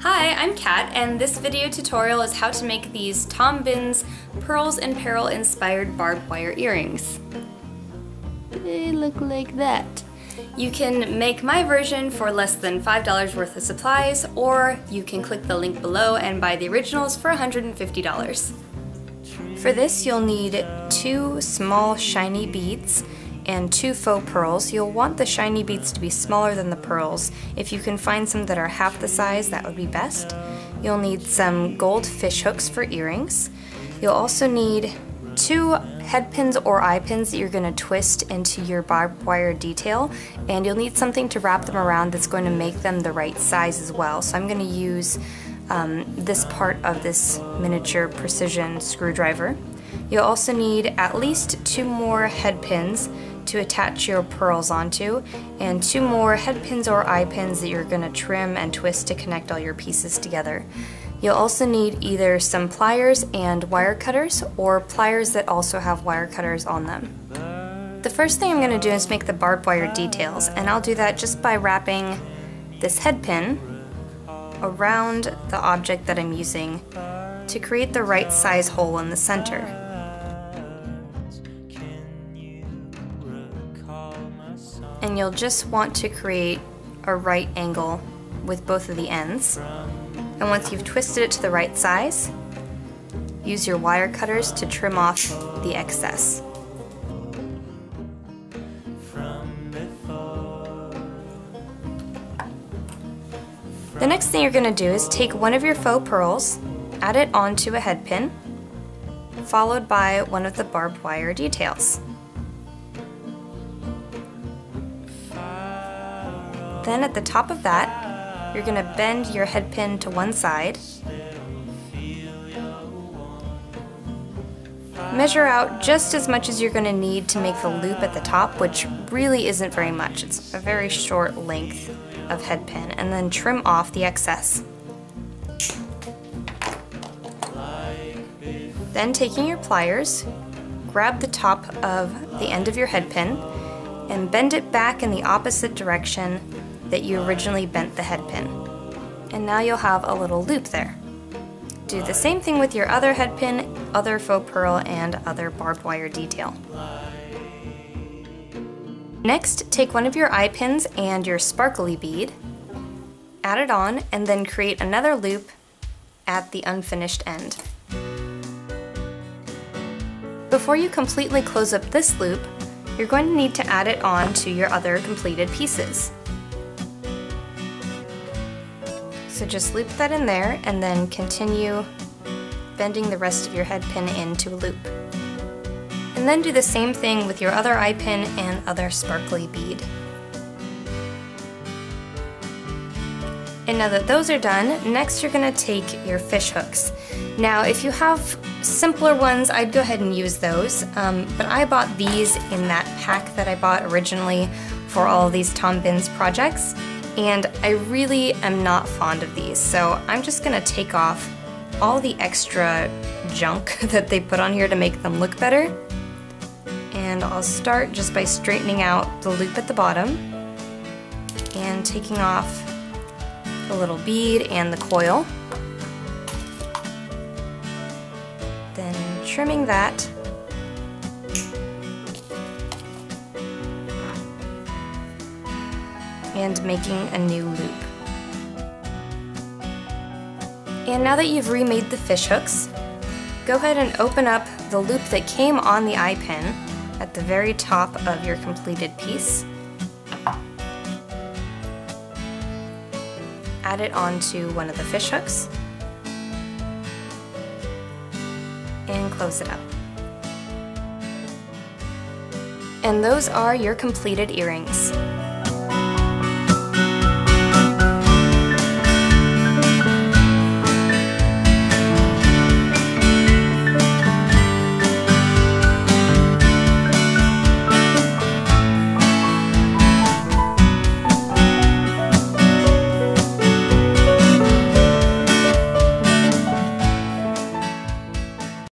Hi, I'm Kat, and this video tutorial is how to make these Tom Binns Pearls and Peril inspired barbed wire earrings. They look like that. You can make my version for less than $5 worth of supplies, or you can click the link below and buy the originals for $150. For this, you'll need 2 small shiny beads and 2 faux pearls. You'll want the shiny beads to be smaller than the pearls. If you can find some that are half the size, that would be best. You'll need some gold fish hooks for earrings. You'll also need 2 head pins or eye pins that you're going to twist into your barbed wire detail, and you'll need something to wrap them around that's going to make them the right size as well. So I'm going to use this part of this miniature precision screwdriver. You'll also need at least 2 more head pins to attach your pearls onto, and 2 more head pins or eye pins that you're going to trim and twist to connect all your pieces together. You'll also need either some pliers and wire cutters, or pliers that also have wire cutters on them. The first thing I'm going to do is make the barbed wire details, and I'll do that just by wrapping this head pin around the object that I'm using to create the right size hole in the center. And you'll just want to create a right angle with both of the ends. And once you've twisted it to the right size, use your wire cutters to trim off the excess. The next thing you're going to do is take one of your faux pearls, add it onto a head pin, followed by one of the barbed wire details. Then at the top of that, you're going to bend your head pin to one side, measure out just as much as you're going to need to make the loop at the top, which really isn't very much. It's a very short length of head pin, and then trim off the excess. Then taking your pliers, grab the top of the end of your head pin and bend it back in the opposite direction that you originally bent the head pin. And now you'll have a little loop there. Do the same thing with your other head pin, other faux pearl, and other barbed wire detail. Next, take one of your eye pins and your sparkly bead, add it on, and then create another loop at the unfinished end. Before you completely close up this loop, you're going to need to add it on to your other completed pieces. So just loop that in there and then continue bending the rest of your head pin into a loop. And then do the same thing with your other eye pin and other sparkly bead. And now that those are done, next you're going to take your fish hooks. Now if you have simpler ones, I'd go ahead and use those, but I bought these in that pack that I bought originally for all of these Tom Binns projects, and I really am not fond of these, so I'm just going to take off all the extra junk that they put on here to make them look better. And I'll start just by straightening out the loop at the bottom and taking off the little bead and the coil. Then trimming that. And making a new loop. And now that you've remade the fish hooks, go ahead and open up the loop that came on the eye pin at the very top of your completed piece. Add it onto one of the fish hooks and close it up. And those are your completed earrings.